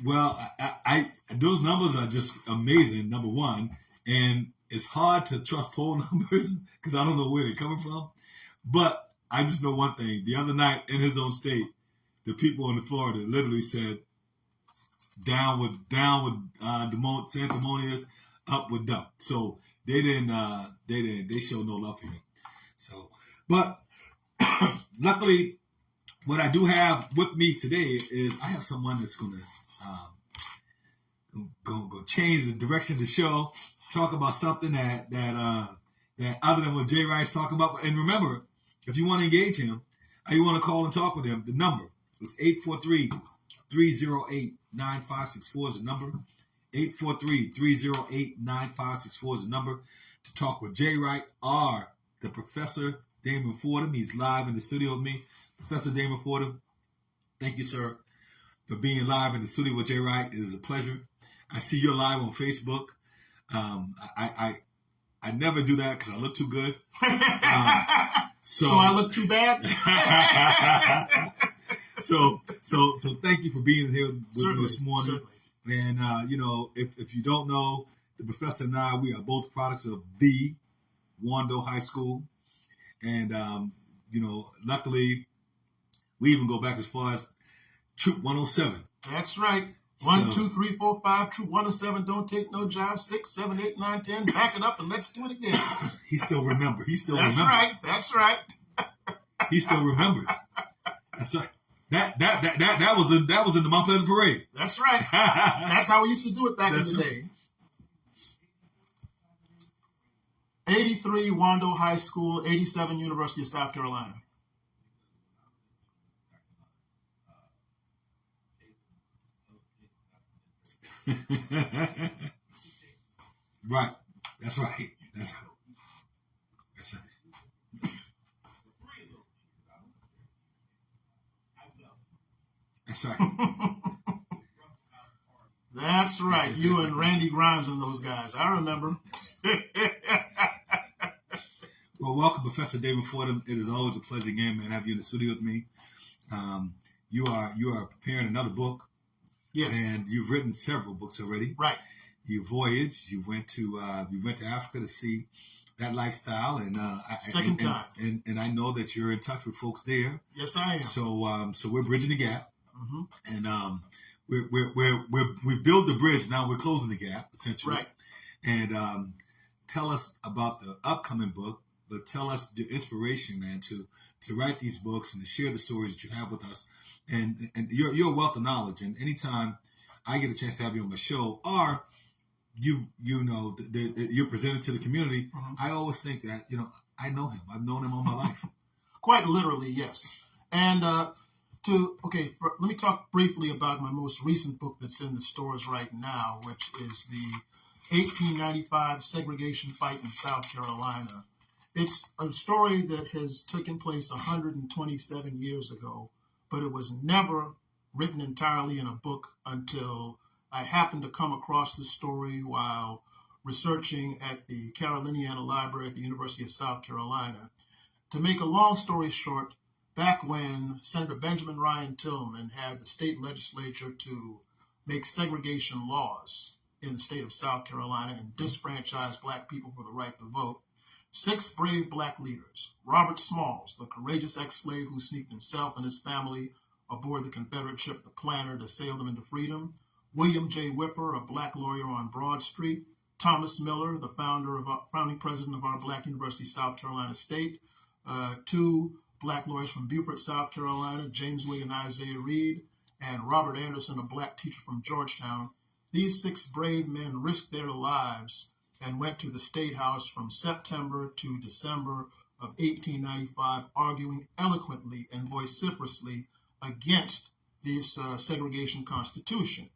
Well, I those numbers are just amazing. Number one, and it's hard to trust poll numbers because I don't know where they're coming from. But I just know one thing: the other night in his own state, the people in Florida literally said, "Down with sanctimonious, up with dump." So they showed no love for him. So, but luckily, what I do have with me today is I have someone that's going to go change the direction of the show, talk about something that other than what Jay Wright's talking about. And remember, if you want to engage him, or you want to call and talk with him, the number is 843-308-9564 is the number. 843-308-9564 is the number to talk with Jay Wright or the Professor Damon Fordham. He's live in the studio with me. Professor Damon Fordham, thank you, sir, for being live in the studio with Jay Wright. It is a pleasure. I see you're live on Facebook. I never do that because I look too good. So I look too bad. so thank you for being here with me this morning. Certainly. And if you don't know, the professor and I, we are both products of the Wando High School, and luckily we even go back as far as Troop 107. That's right. 1, 2, 3, 4, 5, Troop 107, don't take no job. 6, 7, 8, 9, 10, back it up and let's do it again. He still remembers. That's right. That's right. He still remembers. That's right. That was in the Mount Pleasant Parade. That's right. That's how we used to do it back in the day. 83 Wando High School, 87 University of South Carolina. Right. That's right. That's right. That's right. That's right. You and Randy Grimes and those guys. I remember. Well, welcome, Professor Damon Fordham. It is always a pleasure again, man, to have you in the studio with me. You are preparing another book. Yes. And you've written several books already. Right. You voyaged. You went to Africa to see that lifestyle, and second time. And I know that you're in touch with folks there. Yes, I am. So we're bridging the gap, mm-hmm. and we build the bridge. Now we're closing the gap essentially. Right. And tell us about the upcoming book, but tell us the inspiration, man, to write these books and to share the stories that you have with us. And you're a wealth of knowledge. And anytime I get a chance to have you on my show, or you're presented to the community, mm-hmm. I always think that I know him. I've known him all my life. Quite literally, yes. And let me talk briefly about my most recent book that's in the stores right now, which is the 1895 segregation fight in South Carolina. It's a story that has taken place 127 years ago, but it was never written entirely in a book until I happened to come across this story while researching at the Caroliniana Library at the University of South Carolina. To make a long story short, back when Senator Benjamin Ryan Tillman had the state legislature to make segregation laws in the state of South Carolina and disfranchise black people for the right to vote, 6 brave black leaders, Robert Smalls, the courageous ex-slave who sneaked himself and his family aboard the Confederate ship the Planter to sail them into freedom, William J. Whipper, a black lawyer on Broad Street, Thomas Miller, the founding president of our Black University, South Carolina State, 2 black lawyers from Beaufort, South Carolina, James William and Isaiah Reed, and Robert Anderson, a black teacher from Georgetown. These 6 brave men risked their lives and went to the State House from September to December of 1895, arguing eloquently and vociferously against this segregation constitution.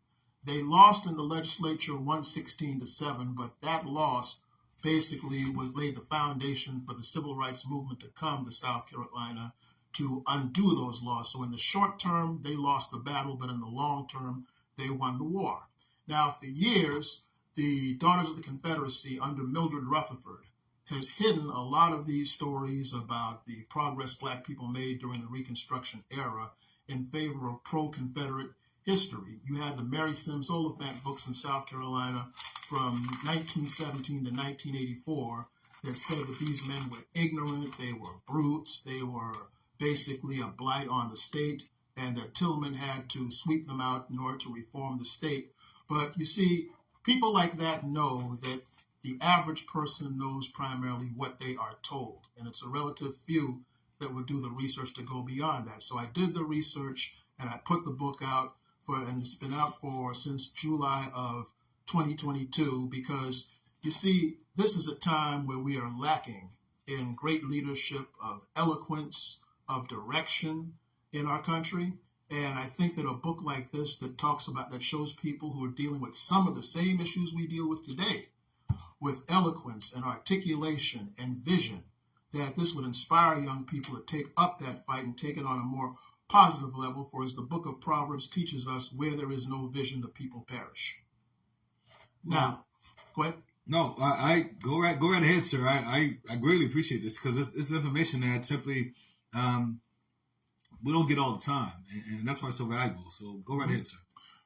They lost in the legislature 116-7, but that loss basically would lay the foundation for the civil rights movement to come to South Carolina to undo those laws. So in the short term, they lost the battle, but in the long term, they won the war. Now, for years, the Daughters of the Confederacy under Mildred Rutherford has hidden a lot of these stories about the progress black people made during the Reconstruction era in favor of pro-Confederate history. You had the Mary Sims Oliphant books in South Carolina from 1917 to 1984 that said that these men were ignorant, they were brutes, they were basically a blight on the state, and that Tillman had to sweep them out in order to reform the state. But you see, people like that know that the average person knows primarily what they are told, and it's a relative few that would do the research to go beyond that. So I did the research, and I put the book out and it's been out since July of 2022, because you see, this is a time where we are lacking in great leadership of eloquence, of direction in our country. And I think that a book like this that shows people who are dealing with some of the same issues we deal with today, with eloquence and articulation and vision, that this would inspire young people to take up that fight and take it on a more positive level. For as the book of Proverbs teaches us, where there is no vision, the people perish. Now, go ahead. No, I go right ahead, sir. I greatly appreciate this, because it's information that simply we don't get all the time, and that's why it's so valuable. So go right ahead, sir.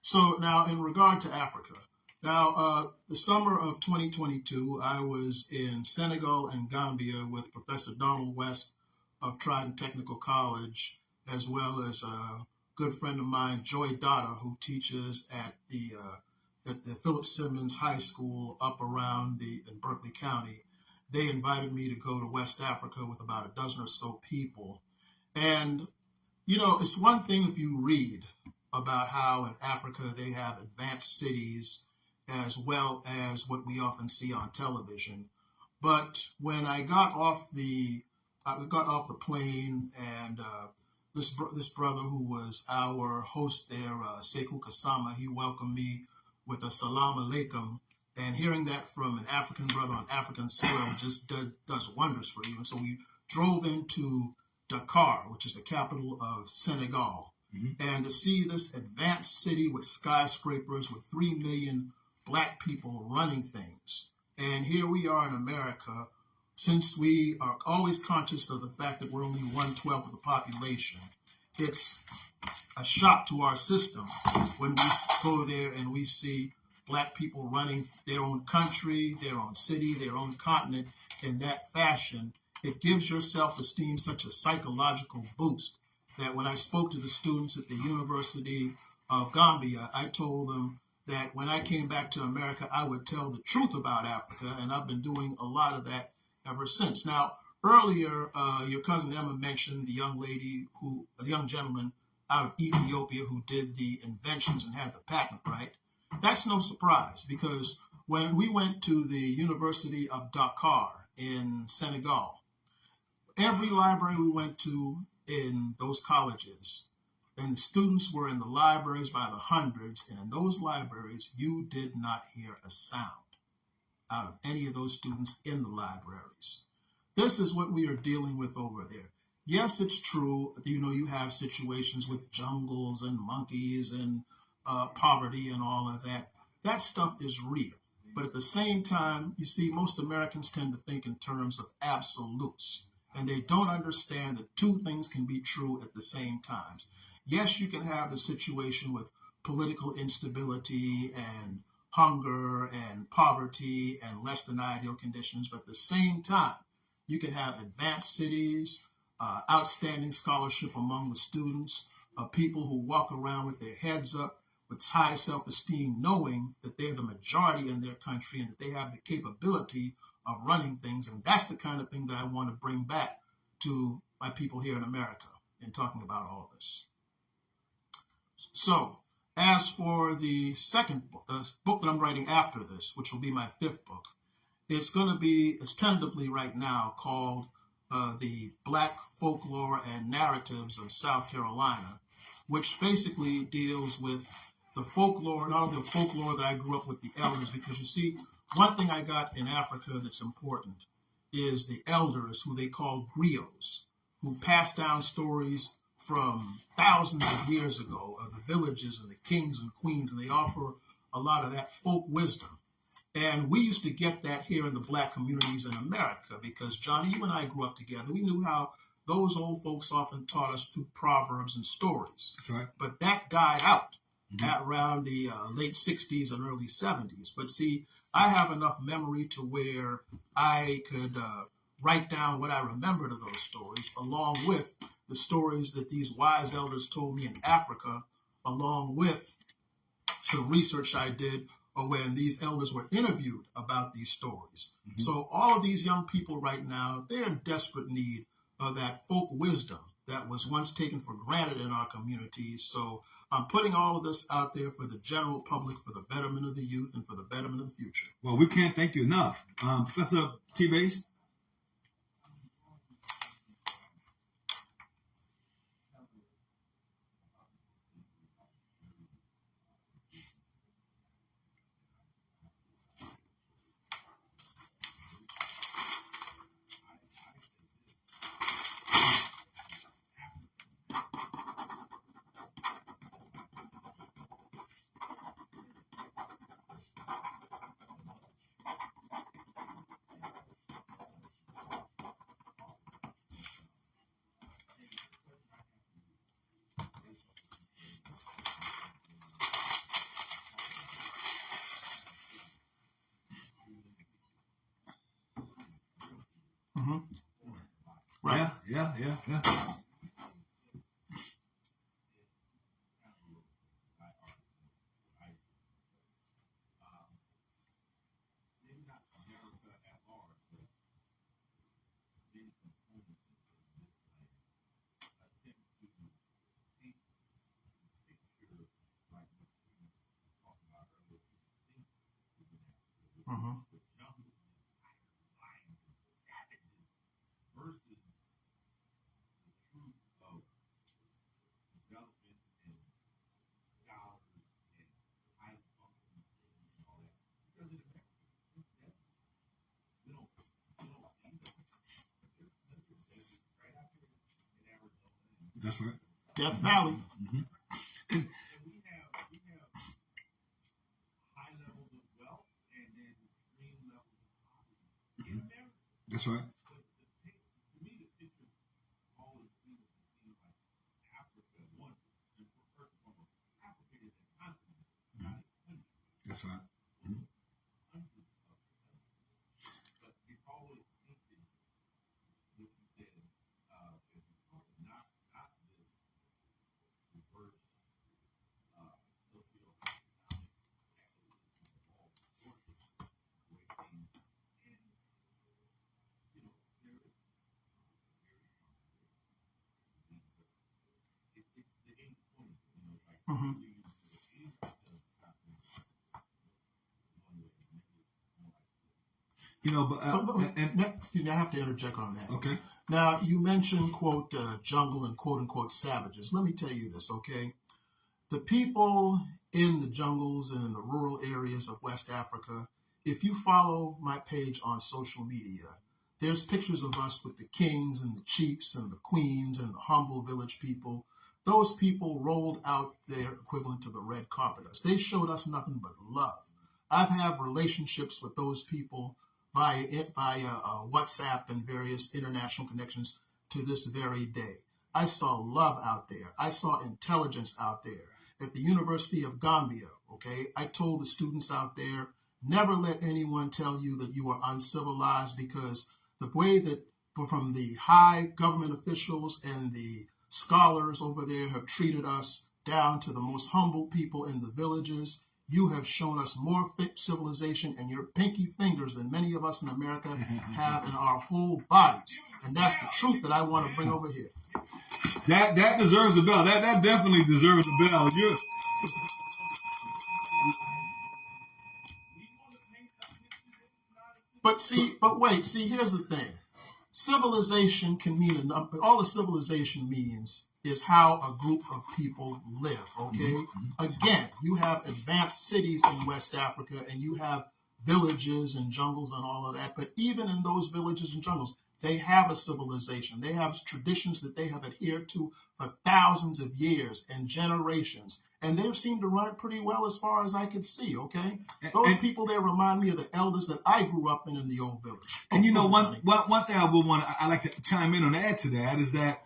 So now, in regard to Africa, the summer of 2022, I was in Senegal and Gambia with Professor Donald West of Trident Technical College, as well as a good friend of mine, Joy Dada, who teaches at the Philip Simmons High School up around in Berkeley County. They invited me to go to West Africa with about a dozen or so people. And, it's one thing if you read about how in Africa they have advanced cities as well as what we often see on television. But when I got off the plane, and this brother who was our host there, Sekou Kasama, he welcomed me with a salam alaikum, and hearing that from an African brother on African soil just does wonders for you. And so we drove into Dakar, which is the capital of Senegal, and to see this advanced city with skyscrapers with 3 million Black people running things. And here we are in America, since we are always conscious of the fact that we're only 1/12 of the population. It's a shock to our system when we go there and we see Black people running their own country, their own city, their own continent in that fashion. It gives your self-esteem such a psychological boost that when I spoke to the students at the University of Gambia, I told them that when I came back to America, I would tell the truth about Africa, and I've been doing a lot of that ever since. Now, earlier, your cousin Emma mentioned the young gentleman out of Ethiopia who did the inventions and had the patent, right? That's no surprise, because when we went to the University of Dakar in Senegal, every library we went to in those colleges, and the students were in the libraries by the hundreds, and in those libraries, you did not hear a sound out of any of those students in the libraries. This is what we are dealing with over there. Yes, it's true, you have situations with jungles and monkeys and poverty and all of that. That stuff is real. But at the same time, you see, most Americans tend to think in terms of absolutes, and they don't understand that two things can be true at the same time. Yes, you can have the situation with political instability and hunger and poverty and less than ideal conditions, but at the same time, you can have advanced cities, outstanding scholarship among the students, people who walk around with their heads up, with high self-esteem, knowing that they're the majority in their country and that they have the capability of running things. And that's the kind of thing that I want to bring back to my people here in America in talking about all this. So, as for the second book, the book that I'm writing after this, which will be my fifth book, it's tentatively right now called The Black Folklore and Narratives of South Carolina, which basically deals with the folklore, not only the folklore that I grew up with the elders, because you see, one thing I got in Africa that's important is the elders, who they call griots, who pass down stories from thousands of years ago of the villages and the kings and queens, and they offer a lot of that folk wisdom. And we used to get that here in the Black communities in America, because, Johnny, you and I grew up together. We knew how those old folks often taught us through proverbs and stories. That's right. But that died out at around the late 60s and early 70s. But see, I have enough memory to where I could write down what I remembered of those stories, along with the stories that these wise elders told me in Africa, along with some research I did when these elders were interviewed about these stories. Mm-hmm. So all of these young people right now, they're in desperate need of that folk wisdom that was once taken for granted in our communities. So I'm putting all of this out there for the general public, for the betterment of the youth, and for the betterment of the future. Well, we can't thank you enough. Professor T-Base? Mm-hmm. Right. Yeah. Mm-hmm. That's right. Death Valley. Mm-hmm. And we have high levels of wealth and then extreme levels of poverty in America. That's right. To me, the picture always seems like Africa. One, and first and foremost, Africa is a continent, not a country. That's right. Mm-hmm. But it's always thinking, what you said, not this reverse socioeconomic all sorts of way things. And, there is it's the 80-20, like Mm-hmm. Excuse me, I have to interject on that. Okay. Now, you mentioned, quote, jungle and quote unquote savages. Let me tell you this, okay? The people in the jungles and in the rural areas of West Africa, if you follow my page on social media, there's pictures of us with the kings and the chiefs and the queens and the humble village people. Those people rolled out their equivalent to the red carpet. They showed us nothing but love. I've had relationships with those people via WhatsApp and various international connections to this very day. I saw love out there. I saw intelligence out there. At the University of Gambia, okay, I told the students out there, never let anyone tell you that you are uncivilized, because the way that from the high government officials and the scholars over there have treated us down to the most humble people in the villages, you have shown us more civilization in your pinky fingers than many of us in America have in our whole bodies. And that's the truth that I want to bring over here. That deserves a bell. That definitely deserves a bell. But wait, here's the thing. Civilization can mean a number. All a civilization means is how a group of people live, okay? Mm-hmm. Again, you have advanced cities in West Africa, and you have villages and jungles and all of that, but even in those villages and jungles, they have a civilization. They have traditions that they have adhered to for thousands of years and generations, and they've seemed to run it pretty well as far as I could see, okay? Those people there remind me of the elders that I grew up in the old village. And you know, one thing I like to chime in and add to that is that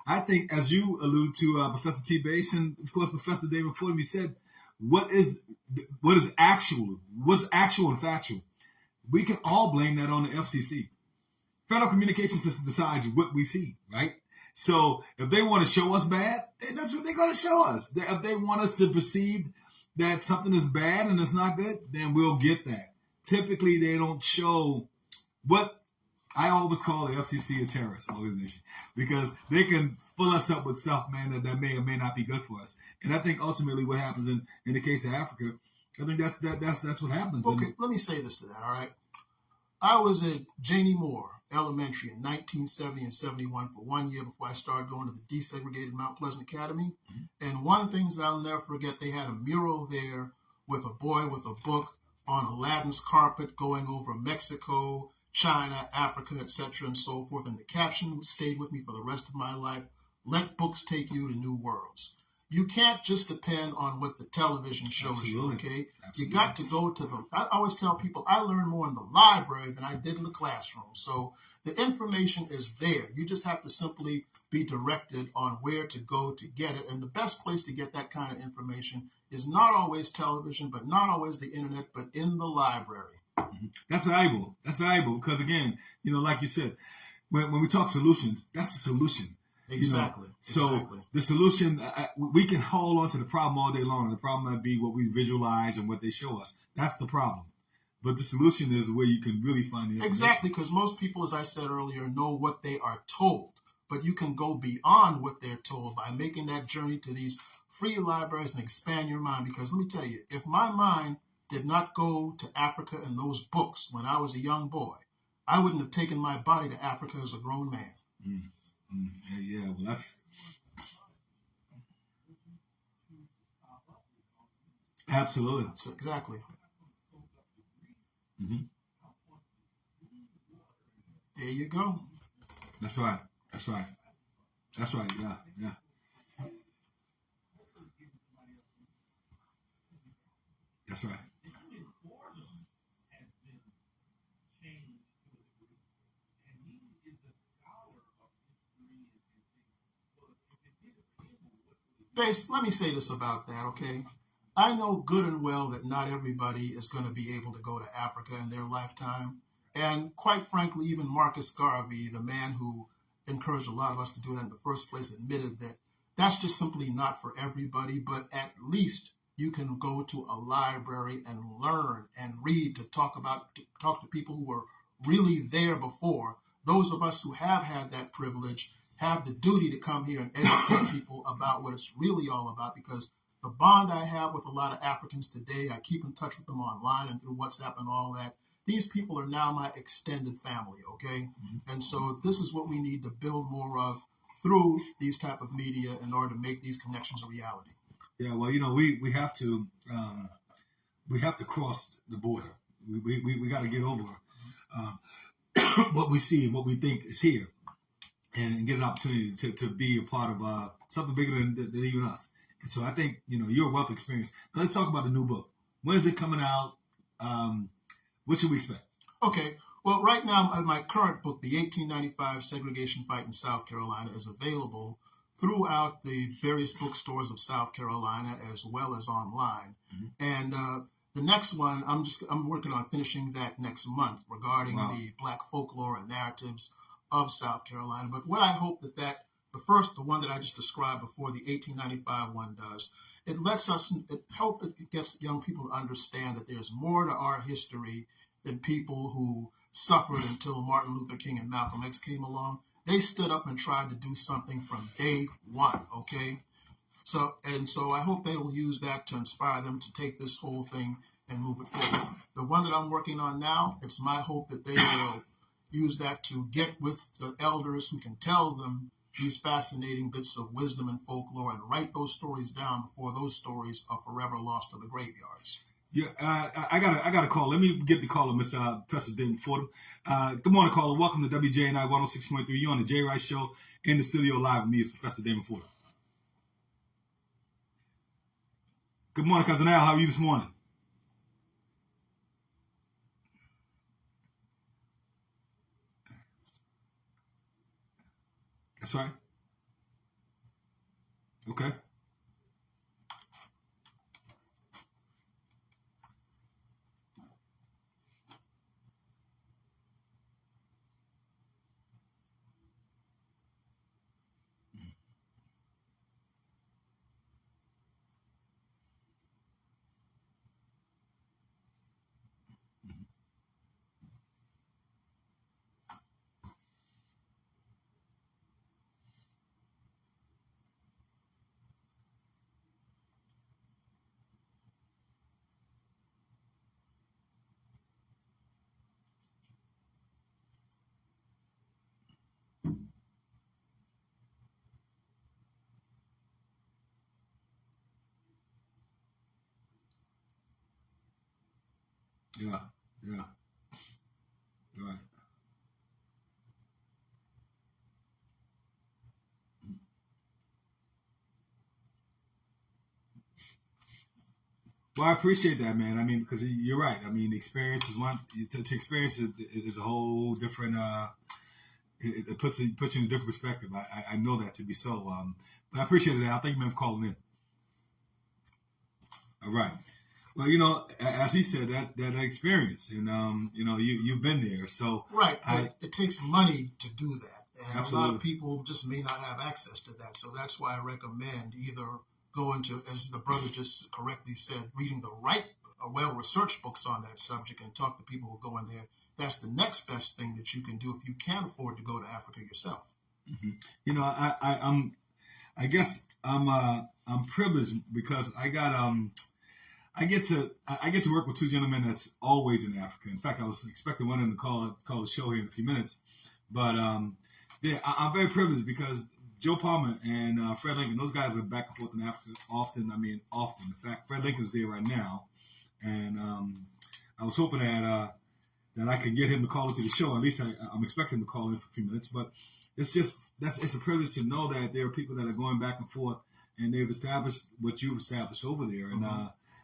I think, as you alluded to, Professor T. Base, and of course Professor David Fordham, you said what's actual and factual. We can all blame that on the FCC. Federal Communications System decides what we see, right? So if they want to show us bad, then that's what they're going to show us. If they want us to perceive that something is bad and it's not good, then we'll get that. Typically, they don't show what I always call the FCC a terrorist organization, because they can fill us up with stuff, man, that may or may not be good for us. And I think ultimately what happens in the case of Africa, I think that's what happens. Okay, let me say this to that, all right? I was at Janie Moore Elementary in 1970 and 71 for 1 year before I started going to the desegregated Mount Pleasant Academy. Mm-hmm. And one of the things that I'll never forget, they had a mural there with a boy with a book on Aladdin's carpet going over Mexico, China, Africa, etc., and so forth. And the caption stayed with me for the rest of my life: "Let books take you to new worlds." You can't just depend on what the television shows you, okay? Absolutely. You got to go to I always tell people I learn more in the library than I did in the classroom. So the information is there. You just have to simply be directed on where to go to get it. And the best place to get that kind of information is not always television, but not always the internet, but in the library. Mm-hmm. That's valuable. That's valuable because, again, like you said, when we talk solutions, that's a solution. Exactly. So exactly. The solution, we can hold on to the problem all day long. And the problem might be what we visualize and what they show us. That's the problem. But the solution is where you can really find the information. Exactly, because most people, as I said earlier, know what they are told. But you can go beyond what they're told by making that journey to these free libraries and expand your mind. Because let me tell you, if my mind did not go to Africa and those books when I was a young boy, I wouldn't have taken my body to Africa as a grown man. Mm. Yeah, well, that's absolutely. So, exactly. Mm-hmm. There you go. That's right. That's right. That's right. Yeah, yeah. That's right. Let me say this about that, okay? I know good and well that not everybody is going to be able to go to Africa in their lifetime. And quite frankly, even Marcus Garvey, the man who encouraged a lot of us to do that in the first place, admitted that that's just simply not for everybody. But at least you can go to a library and learn and read to talk to people who were really there before. Those of us who have had that privilege have the duty to come here and educate people about what it's really all about, because the bond I have with a lot of Africans today, I keep in touch with them online and through WhatsApp and all that. These people are now my extended family, okay? Mm-hmm. And so this is what we need to build more of through these type of media in order to make these connections a reality. Yeah, well, we have to cross the border. We got to get over what we see and what we think is here, and get an opportunity to be a part of something bigger than even us. And so I think, your wealth of experience. Now let's talk about the new book. When is it coming out? What should we expect? Okay. Well, right now, my current book, The 1895 Segregation Fight in South Carolina, is available throughout the various bookstores of South Carolina as well as online. Mm-hmm. And the next one, I'm working on finishing that next month regarding the Black folklore and narratives of South Carolina. But what I hope that the one that I just described before, the 1895 one, does, it gets young people to understand that there's more to our history than people who suffered until Martin Luther King and Malcolm X came along. They stood up and tried to do something from day one, okay? So I hope they will use that to inspire them to take this whole thing and move it forward. The one that I'm working on now, it's my hope that they will use that to get with the elders who can tell them these fascinating bits of wisdom and folklore and write those stories down before those stories are forever lost to the graveyards. Yeah, I got a call. Let me get the caller, Miss Professor Damon Fordham. Good morning, caller. Welcome to WJNI 106.3. You're on the Jay Wright Show. In the studio live with me is Professor Damon Fordham. Good morning, Cousin Al. How are you this morning? That's right. Okay. Yeah. Yeah. Right. Well, I appreciate that, man. I mean, because you're right. I mean, the experience is one. To experience is a whole different. It puts you in a different perspective. I know that to be so. But I appreciate it. I thank you, man, for calling in. All right. Well, as he said, that experience, and you've been there, so Right, but it takes money to do that, and absolutely. a lot of people just may not have access to that. So that's why I recommend either going to, as the brother just correctly said, reading the right, well-researched books on that subject, and talk to people who go in there. That's the next best thing that you can do if you can't afford to go to Africa yourself. Mm-hmm. I guess I'm privileged because I get to work with two gentlemen that's always in Africa. In fact, I was expecting one of them to call the show here in a few minutes, but I'm very privileged because Joe Palmer and Fred Lincoln, those guys are back and forth in Africa often. Often. In fact, Fred Lincoln's there right now, and I was hoping that I could get him to call into the show. At least I'm expecting him to call in for a few minutes. But it's a privilege to know that there are people that are going back and forth, and they've established what you've established over there, and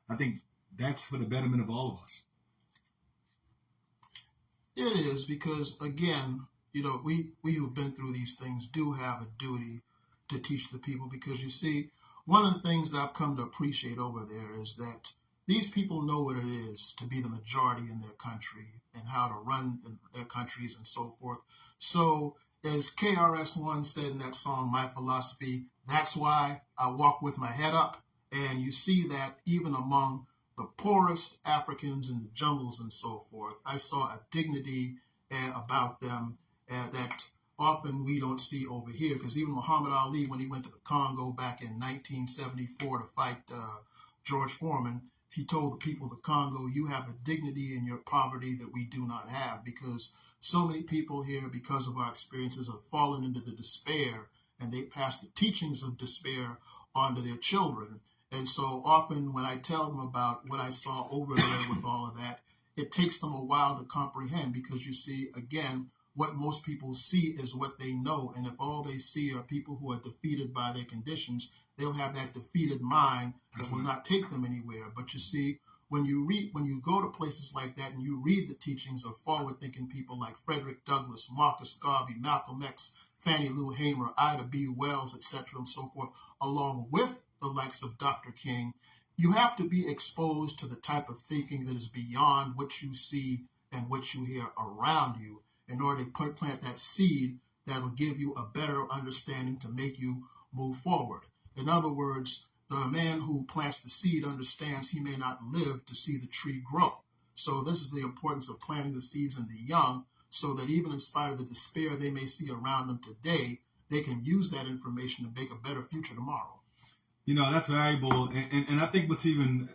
I think that's for the betterment of all of us. It is because, again, we who've been through these things do have a duty to teach the people, because you see, one of the things that I've come to appreciate over there is that these people know what it is to be the majority in their country and how to run their countries and so forth. So as KRS-One said in that song, My Philosophy, that's why I walk with my head up. And you see that even among the poorest Africans in the jungles and so forth, I saw a dignity about them that often we don't see over here. Because even Muhammad Ali, when he went to the Congo back in 1974 to fight George Foreman, he told the people of the Congo, you have a dignity in your poverty that we do not have, because so many people here, because of our experiences, have fallen into the despair, and they pass the teachings of despair onto their children. And so often when I tell them about what I saw over there with all of that, it takes them a while to comprehend, because you see, again, what most people see is what they know. And if all they see are people who are defeated by their conditions, they'll have that defeated mind that will not take them anywhere. But you see, when you go to places like that and you read the teachings of forward-thinking people like Frederick Douglass, Marcus Garvey, Malcolm X, Fannie Lou Hamer, Ida B. Wells, etc., and so forth, along with the likes of Dr. King, you have to be exposed to the type of thinking that is beyond what you see and what you hear around you in order to plant that seed that will give you a better understanding to make you move forward. In other words, the man who plants the seed understands he may not live to see the tree grow. So this is the importance of planting the seeds in the young, so that even in spite of the despair they may see around them today, they can use that information to make a better future tomorrow. That's valuable. And I think what's even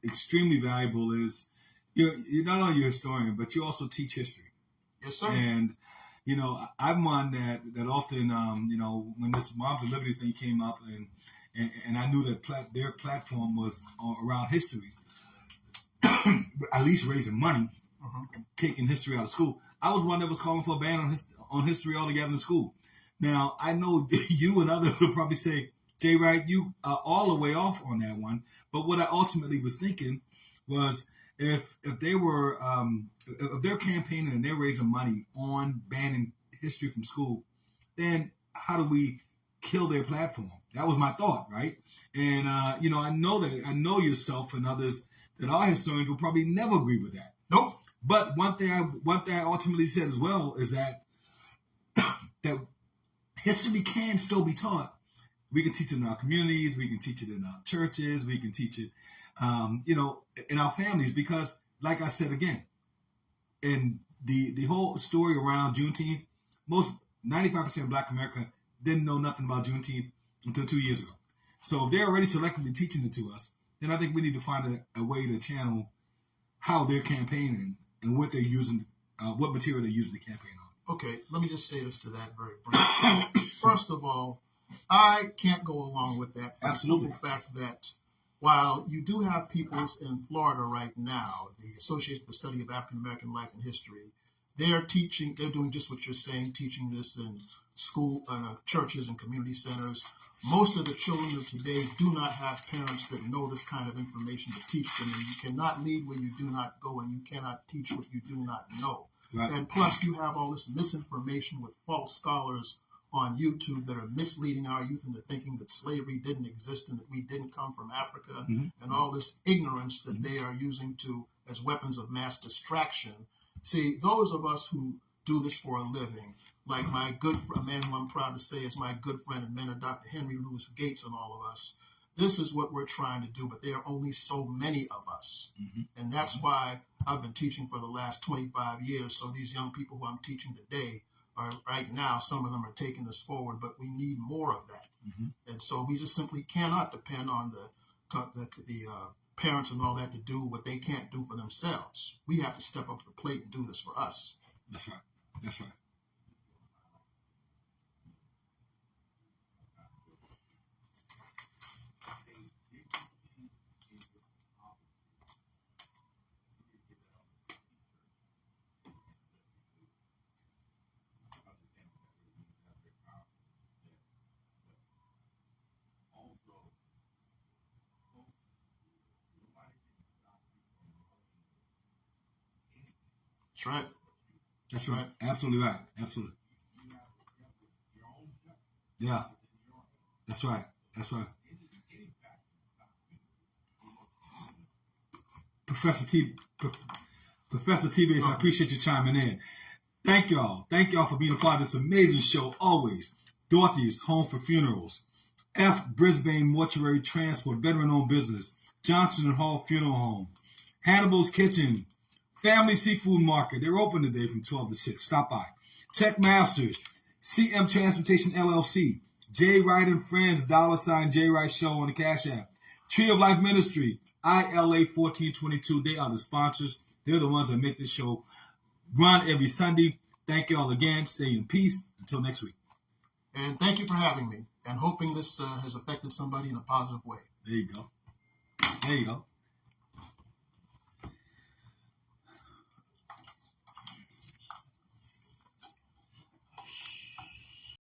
extremely valuable is you're not only a historian, but you also teach history. Yes, sir. And, I'm one that often, when this Moms and Liberties thing came up and I knew that their platform was around history, at least raising money, taking history out of school. I was one that was calling for a ban on history altogether in school. Now, I know you and others will probably say, Jay Wright, you are all the way off on that one. But what I ultimately was thinking was, if they were if they're campaigning and they're raising money on banning history from school, then how do we kill their platform? That was my thought, right? And I know yourself and others that are historians will probably never agree with that. Nope. But one thing I ultimately said as well is that that history can still be taught. We can teach it in our communities. We can teach it in our churches. We can teach it, in our families. Because, like I said again, in the whole story around Juneteenth, 95% of Black America didn't know nothing about Juneteenth until 2 years ago. So if they're already selectively teaching it to us, then I think we need to find a way to channel how they're campaigning and what they're using, what material they're using to campaign on. Okay, let me just say this to that very briefly. First of all, I can't go along with that for the simple fact that while you do have peoples in Florida right now, the Association for the Study of African American Life and History, they're doing just what you're saying, teaching this in school, churches and community centers. Most of the children of today do not have parents that know this kind of information to teach them, and you cannot lead where you do not go, and you cannot teach what you do not know. Right. And plus, you have all this misinformation with false scholars on YouTube that are misleading our youth into thinking that slavery didn't exist and that we didn't come from Africa, and all this ignorance that they are using as weapons of mass distraction. See, those of us who do this for a living, like a man who I'm proud to say is my good friend and mentor, Dr. Henry Louis Gates, and all of us, this is what we're trying to do, but there are only so many of us. And that's why I've been teaching for the last 25 years. So these young people who I'm teaching today are right now, some of them are taking this forward, but we need more of that. And so we just simply cannot depend on the parents and all that to do what they can't do for themselves. We have to step up to the plate and do this for us. That's right. That's right. That's right. That's right. Absolutely right. Absolutely. Yeah. That's right. That's right. Professor T-Base, I appreciate you chiming in. Thank y'all. Thank y'all for being a part of this amazing show always. Dorothy's Home for Funerals. F. Brisbane Mortuary Transport, veteran-owned business. Johnson & Hall Funeral Home. Hannibal's Kitchen. Family Seafood Market. They're open today from 12 to 6. Stop by. Check Masters. CM Transportation LLC. J. Wright and Friends, $ J. Wright Show on the Cash App. Tree of Life Ministry. ILA 1422. They are the sponsors. They're the ones that make this show run every Sunday. Thank you all again. Stay in peace. Until next week. And thank you for having me, and hoping this has affected somebody in a positive way. There you go. There you go.